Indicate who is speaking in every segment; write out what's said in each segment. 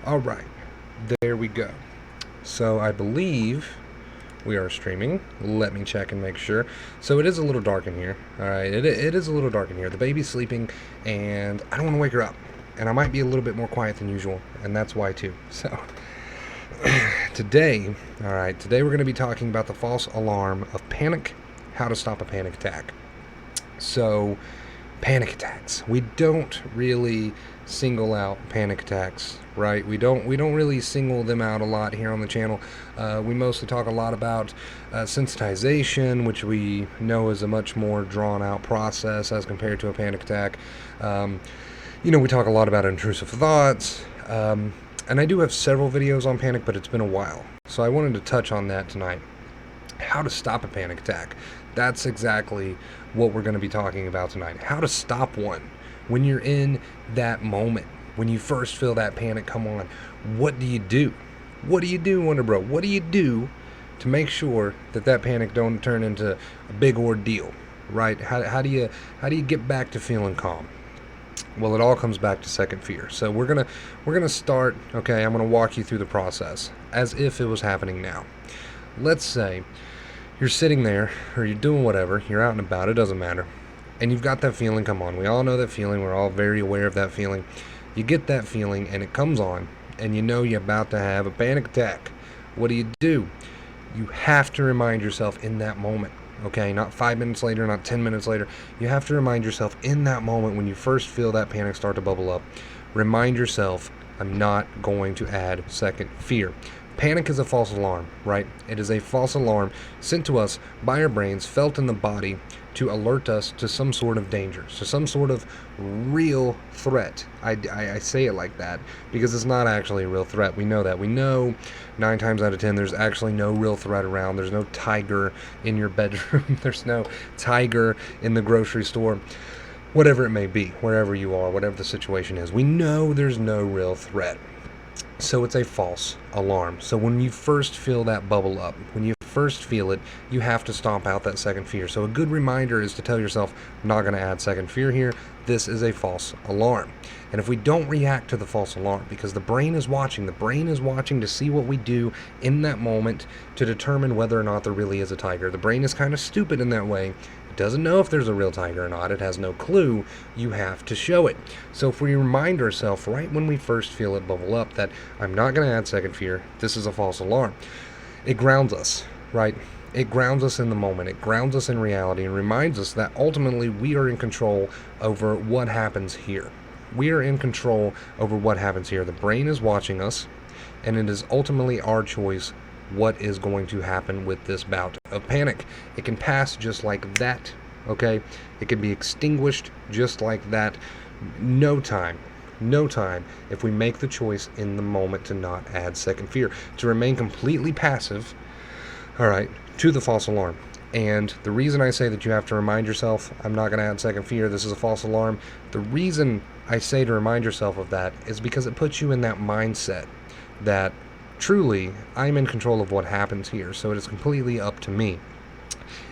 Speaker 1: All right, there we go. So I believe we are streaming. Let me check and make sure. So it is a little dark in here. All right, it is a little dark in here. The baby's sleeping, and I don't want to wake her up. And I might be a little bit more quiet than usual, and that's why too. So today, all right, today we're going to be talking about the false alarm of panic, how to stop a panic attack. So, panic attacks. We don't really single out panic attacks, right? We don't really single them out a lot here on the channel. We mostly talk a lot about sensitization, which we know is a much more drawn out process as compared to a panic attack. We talk a lot about intrusive thoughts, and I do have several videos on panic, but it's been a while, so I wanted to touch on that tonight. How to stop a panic attack. That's exactly what we're going to be talking about tonight. How to stop one when you're in that moment, when you first feel that panic come on. What do you do? What do you do, Wonder Bro? What do you do to make sure that panic don't turn into a big ordeal, right? How do you get back to feeling calm? Well, it all comes back to second fear. So we're gonna start. Okay, I'm gonna walk you through the process as if it was happening now. Let's say you're sitting there, or you're doing whatever, you're out and about, it doesn't matter, and you've got that feeling come on. We all know that feeling, we're all very aware of that feeling. You get that feeling, and it comes on, and you know you're about to have a panic attack. What do? You have to remind yourself in that moment, okay? Not 5 minutes later, not 10 minutes later. You have to remind yourself in that moment when you first feel that panic start to bubble up. Remind yourself, I'm not going to add second fear. Panic is a false alarm, right? It is a false alarm sent to us by our brains, felt in the body, to alert us to some sort of danger, to some sort of real threat. I say it like that because it's not actually a real threat. We know that. We know 9 times out of 10 there's actually no real threat around. There's no tiger in your bedroom. There's no tiger in the grocery store. Whatever it may be, wherever you are, whatever the situation is, we know there's no real threat. So it's a false alarm. So when you first feel that bubble up, when you first feel it, you have to stomp out that second fear. So a good reminder is to tell yourself, I'm not going to add second fear here. This is a false alarm. And if we don't react to the false alarm, because the brain is watching to see what we do in that moment to determine whether or not there really is a tiger. The brain is kind of stupid in that way. It doesn't know if there's a real tiger or not. It has no clue. You have to show it. So if we remind ourselves right when we first feel it bubble up that I'm not going to add second fear, this is a false alarm, it grounds us, right? It grounds us in the moment. It grounds us in reality and reminds us that ultimately we are in control over what happens here. We are in control over what happens here. The brain is watching us, and it is ultimately our choice what is going to happen with this bout of panic. It can pass just like that, okay? It can be extinguished just like that. No time if we make the choice in the moment to not add second fear, to remain completely passive, all right, to the false alarm. And the reason I say that you have to remind yourself, I'm not going to add second fear, this is a false alarm, the reason I say to remind yourself of that is because it puts you in that mindset that truly, I'm in control of what happens here, so it is completely up to me.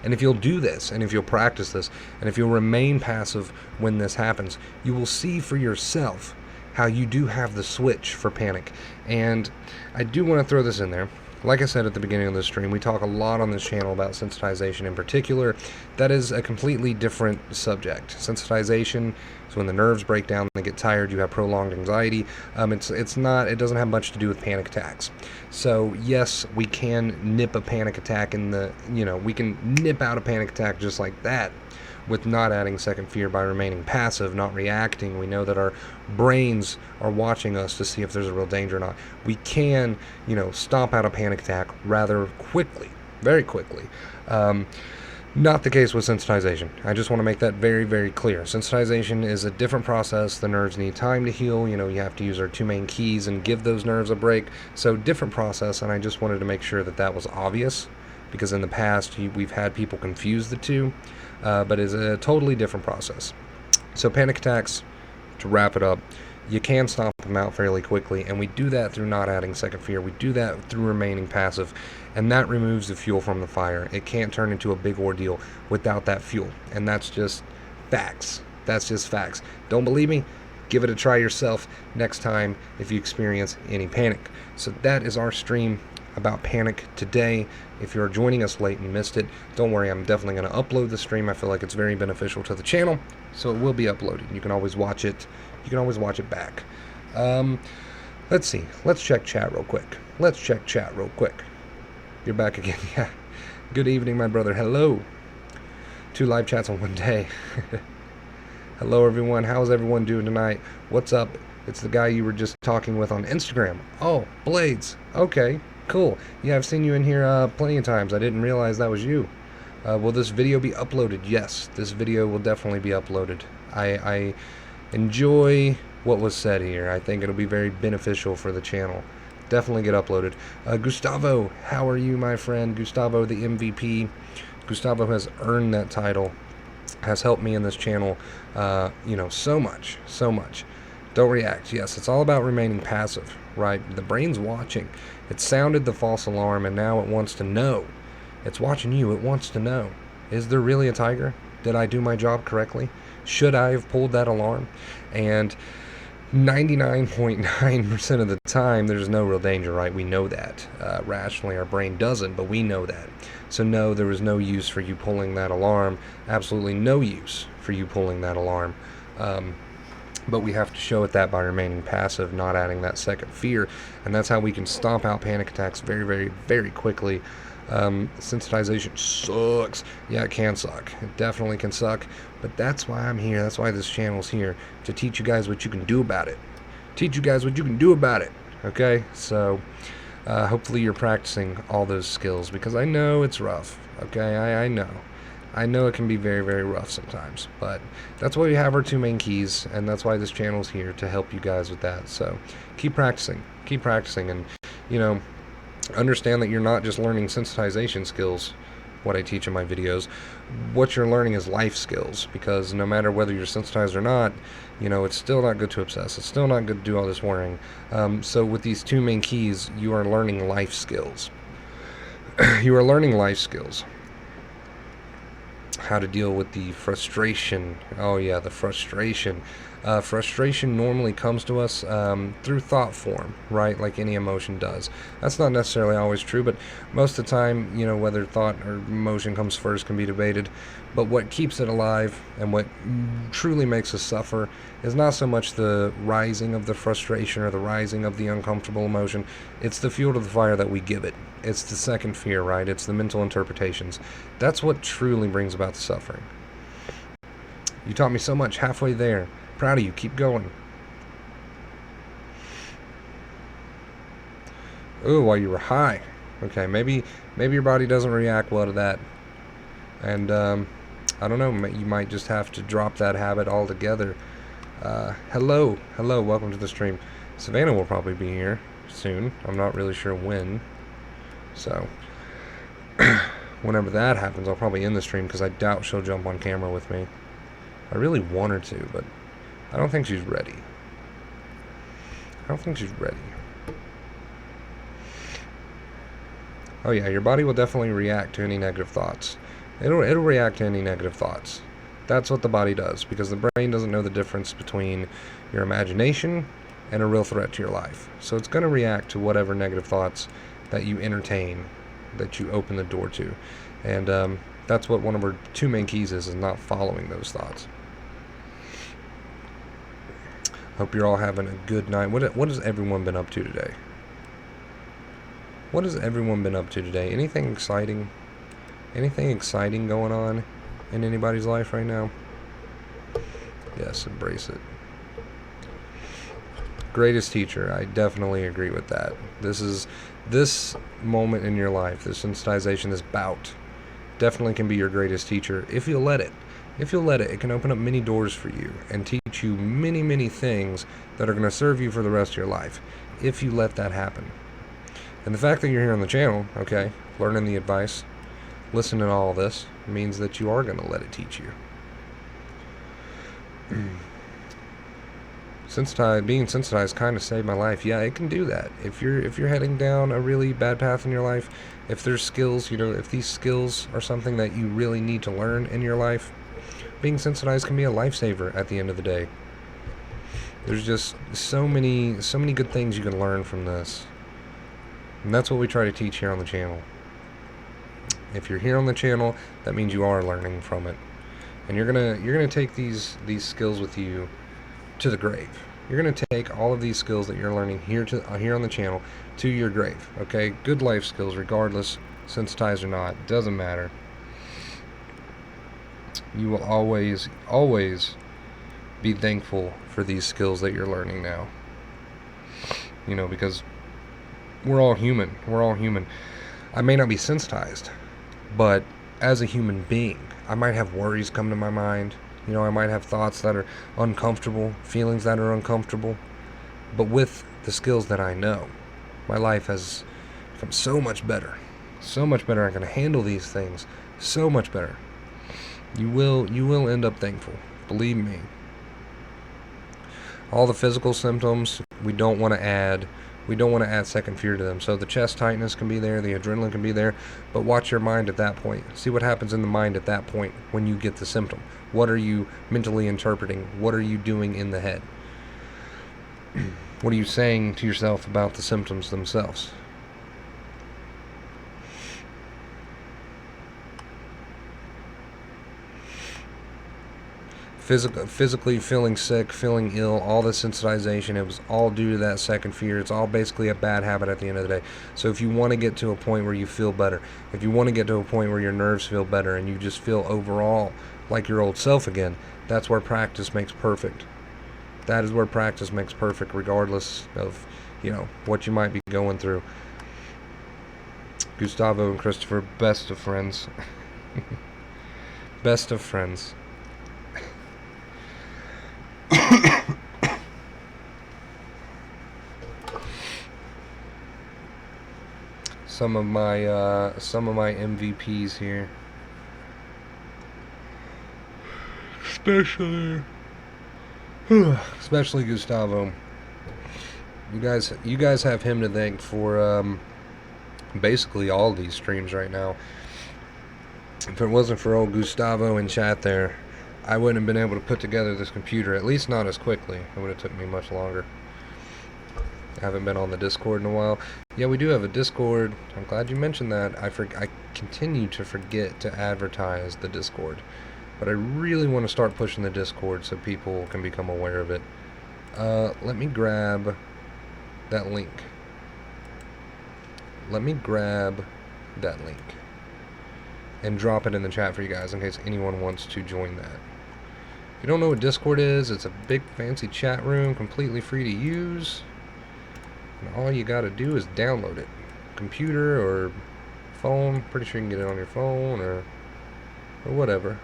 Speaker 1: And if you'll do this, and if you'll practice this, and if you'll remain passive when this happens, you will see for yourself how you do have the switch for panic. And I do want to throw this in there. Like I said at the beginning of the stream, we talk a lot on this channel about sensitization in particular. That is a completely different subject. Sensitization is when the nerves break down, they get tired, you have prolonged anxiety. It doesn't have much to do with panic attacks. So yes, we can nip a panic attack we can nip out a panic attack just like that, with not adding second fear by remaining passive, not reacting. We know that our brains are watching us to see if there's a real danger or not. We can, stomp out a panic attack rather quickly, very quickly. Not the case with sensitization. I just want to make that very, very clear. Sensitization is a different process. The nerves need time to heal. You have to use our 2 main keys and give those nerves a break. So different process, and I just wanted to make sure that was obvious, because in the past we've had people confuse the two. But it's a totally different process. So panic attacks, to wrap it up, you can stomp them out fairly quickly, and we do that through not adding second fear. We do that through remaining passive, and that removes the fuel from the fire. It can't turn into a big ordeal without that fuel, and that's just facts. That's just facts. Don't believe me? Give it a try yourself next time if you experience any panic. So that is our stream about panic today. If you're joining us late and missed it, don't worry, I'm definitely going to upload the stream. I feel like it's very beneficial to the channel, so it will be uploaded. You can always watch it. You can always watch it back. Let's see. Let's check chat real quick. You're back again. Yeah. Good evening, my brother. Hello. 2 live chats on one day. Hello, everyone. How's everyone doing tonight? What's up? It's the guy you were just talking with on Instagram. Oh, Blades. Okay, cool. Yeah, I've seen you in here plenty of times. I didn't realize that was you. Will this video be uploaded? Yes, this video will definitely be uploaded. I enjoy what was said here. I think it'll be very beneficial for the channel. Definitely get uploaded. Gustavo, how are you, my friend? Gustavo, the MVP. Gustavo has earned that title, has helped me in this channel, so much. Don't react. Yes, it's all about remaining passive, right? The brain's watching. It sounded the false alarm, and now it wants to know. It's watching you. It wants to know. Is there really a tiger? Did I do my job correctly? Should I have pulled that alarm? And 99.9% of the time, there's no real danger, right? We know that. Rationally, our brain doesn't, but we know that. So no, there was no use for you pulling that alarm. Absolutely no use for you pulling that alarm. But we have to show it that by remaining passive, not adding that second fear. And that's how we can stomp out panic attacks very, very, very quickly. Sensitization sucks. Yeah, it can suck. It definitely can suck. But that's why I'm here. That's why this channel's here, to teach you guys what you can do about it. Okay? So, hopefully you're practicing all those skills, because I know it's rough. Okay? I know. I know it can be very, very rough sometimes. But that's why we have our 2 main keys, and that's why this channel's here, to help you guys with that. So, keep practicing. And, understand that you're not just learning sensitization skills, what I teach in my videos. What you're learning is life skills, because no matter whether you're sensitized or not, it's still not good to obsess. It's still not good to do all this worrying. So with these 2 main keys, you are learning life skills. How to deal with the frustration. Oh yeah, the frustration. Frustration normally comes to us through thought form, right? Like any emotion does. That's not necessarily always true, but most of the time, whether thought or emotion comes first can be debated. But what keeps it alive and what truly makes us suffer is not so much the rising of the frustration or the rising of the uncomfortable emotion. It's the fuel to the fire that we give it. It's the second fear, right? It's the mental interpretations. That's what truly brings about the suffering. You taught me so much. Halfway there. Proud of you. Keep going. Ooh, while you were high. Okay, maybe your body doesn't react well to that. And, I don't know, you might just have to drop that habit altogether. Hello, welcome to the stream. Savannah will probably be here soon. I'm not really sure when. So, whenever that happens, I'll probably end the stream, because I doubt she'll jump on camera with me. I really want her to, but I don't think she's ready. Oh yeah, your body will definitely react to any negative thoughts. It'll react to any negative thoughts. That's what the body does, because the brain doesn't know the difference between your imagination and a real threat to your life. So it's going to react to whatever negative thoughts that you entertain, that you open the door to. And that's what one of our 2 main keys is not following those thoughts. Hope you're all having a good night. What has everyone been up to today? Anything exciting? Anything exciting going on in anybody's life right now? Yes, embrace it. Greatest teacher. I definitely agree with that. This moment in your life, this sensitization, this bout, definitely can be your greatest teacher if you'll let it. It can open up many doors for you and teach you many, many things that are going to serve you for the rest of your life, if you let that happen. And the fact that you're here on the channel, okay, learning the advice, listening to all this, means that you are going to let it teach you. Being sensitized kind of saved my life. Yeah, it can do that. If you're heading down a really bad path in your life, if there's skills, if these skills are something that you really need to learn in your life, being sensitized can be a lifesaver at the end of the day. There's just so many good things you can learn from this. And that's what we try to teach here on the channel. If you're here on the channel, that means you are learning from it. And you're gonna take these skills with you to the grave. You're gonna take all of these skills that you're learning here on the channel to your grave. Okay, good life skills, regardless, sensitized or not, doesn't matter. You will always be thankful for these skills that you're learning now. You know, because we're all human. We're all human. I may not be sensitized, but as a human being, I might have worries come to my mind. You know, I might have thoughts that are uncomfortable, feelings that are uncomfortable. But with the skills that I know, my life has become so much better. So much better. I can handle these things so much better. You will end up thankful. Believe me. All the physical symptoms, we don't want to add second fear to them. So the chest tightness can be there, the adrenaline can be there, but watch your mind at that point. See what happens in the mind at that point when you get the symptom. What are you mentally interpreting? What are you doing in the head? What are you saying to yourself about the symptoms themselves? Physically feeling sick, feeling ill, all the sensitization, it was all due to that second fear. It's all basically a bad habit at the end of the day. So if you want to get to a point where you feel better, if you want to get to a point where your nerves feel better and you just feel overall like your old self again, that's where practice makes perfect. That is where practice makes perfect, regardless of, you know, what you might be going through. Gustavo and Christopher, best of friends. Best of friends. Some of my MVPs here, especially Gustavo. You guys have him to thank for basically all these streams right now. If it wasn't for old Gustavo in chat there, I wouldn't have been able to put together this computer, at least not as quickly. It would have took me much longer. I haven't been on the Discord in a while. Yeah, we do have a Discord. I'm glad you mentioned that. I continue to forget to advertise the Discord, but I really want to start pushing the Discord so people can become aware of it. Let me grab that link. Let me grab that link and drop it in the chat for you guys in case anyone wants to join that. If you don't know what Discord is, it's a big fancy chat room, completely free to use. And all you gotta do is download it. Computer or phone. Pretty sure you can get it on your phone or whatever.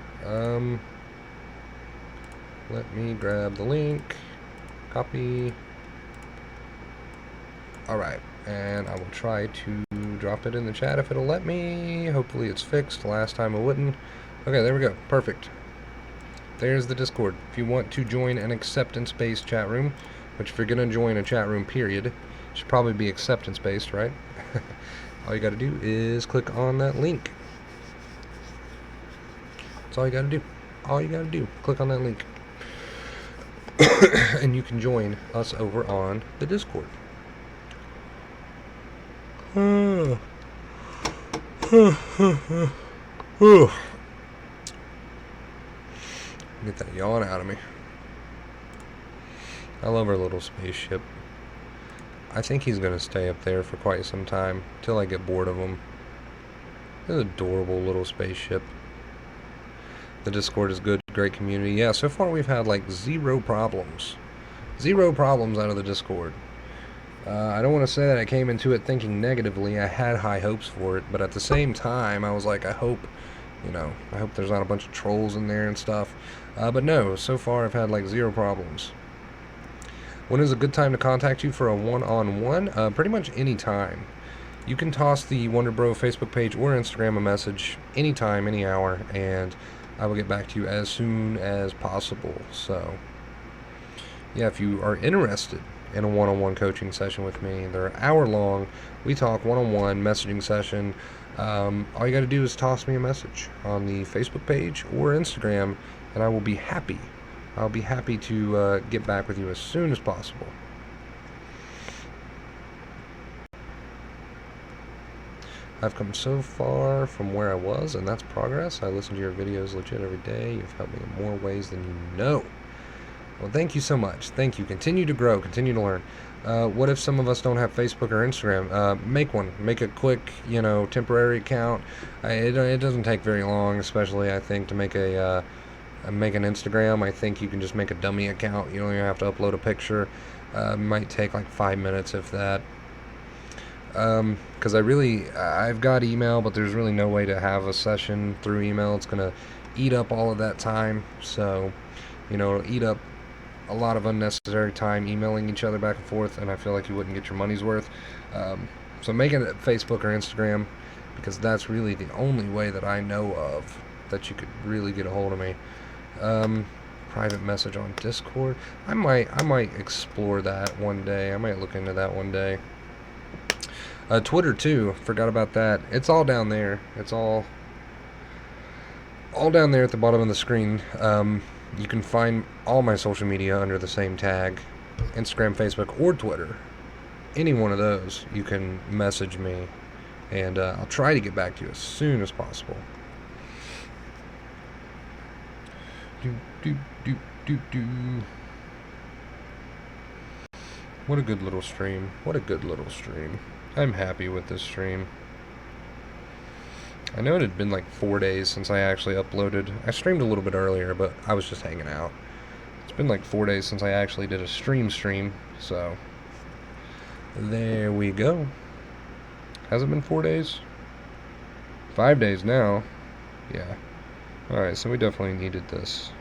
Speaker 1: Let me grab the link. Copy. Alright, and I will try to drop it in the chat if it'll let me. Hopefully it's fixed. Last time it wouldn't. Okay, there we go. Perfect. There's the Discord. If you want to join an acceptance-based chat room, which if you're going to join a chat room, period, should probably be acceptance-based, right? All you got to do is click on that link. That's all you got to do. All you got to do. Click on that link. And you can join us over on the Discord. Get that yawn out of me. I love our little spaceship. I think he's going to stay up there for quite some time, till I get bored of him. It's an adorable little spaceship. The Discord is good, great community. Yeah, so far we've had like 0 problems. 0 problems out of the Discord. I don't want to say that I came into it thinking negatively. I had high hopes for it, but at the same time, I was like, I hope there's not a bunch of trolls in there and stuff. But no, so far I've had like 0 problems. When is a good time to contact you for a one-on-one? Pretty much any time. You can toss the Wonder Bro Facebook page or Instagram a message anytime, any hour, and I will get back to you as soon as possible. So, yeah, if you are interested in a one-on-one coaching session with me, they're hour-long. We talk one-on-one messaging session. All you got to do is toss me a message on the Facebook page or Instagram, and I will be happy I'll be happy to get back with you as soon as possible. I've come so far from where I was, and that's progress. I listen to your videos legit every day. You've helped me in more ways than you know. Well, thank you so much. Thank you. Continue to grow. Continue to learn. What if some of us don't have Facebook or Instagram? Make one. Make a quick, temporary account. It doesn't take very long, especially I think to make make an Instagram. I think you can just make a dummy account. You don't even have to upload a picture. Might take like 5 minutes, if that. Because I've got email, but there's really no way to have a session through email. It's gonna eat up all of that time. So, it'll eat up a lot of unnecessary time emailing each other back and forth, and I feel like you wouldn't get your money's worth. So making it Facebook or Instagram, because that's really the only way that I know of that you could really get a hold of me. Private message on Discord. I might explore that one day. I might look into that one day. Twitter too. Forgot about that. It's all down there. It's all down there at the bottom of the screen. You can find all my social media under the same tag: Instagram, Facebook, or Twitter. Any one of those, you can message me, and I'll try to get back to you as soon as possible. What a good little stream. What a good little stream. I'm happy with this stream. I know it had been like 4 days since I actually uploaded. I streamed a little bit earlier, but I was just hanging out. It's been like 4 days since I actually did a stream, so there we go. Has it been 4 days? 5 days now. Yeah. Alright, so we definitely needed this.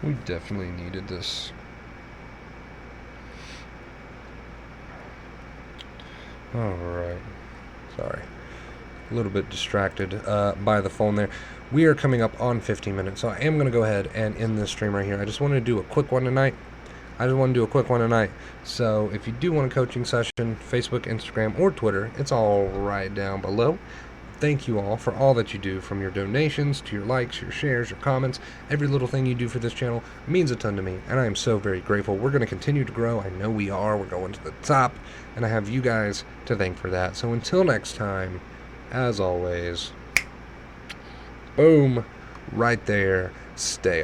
Speaker 1: We definitely needed this. Alright. Sorry. A little bit distracted by the phone there. We are coming up on 15 minutes, so I am going to go ahead and end this stream right here. I just wanted to do a quick one tonight. So if you do want a coaching session, Facebook, Instagram, or Twitter, it's all right down below. Thank you all for all that you do, from your donations to your likes, your shares, your comments. Every little thing you do for this channel means a ton to me, and I am so very grateful. We're going to continue to grow. I know we are. We're going to the top, and I have you guys to thank for that. So until next time, as always, boom, right there, stay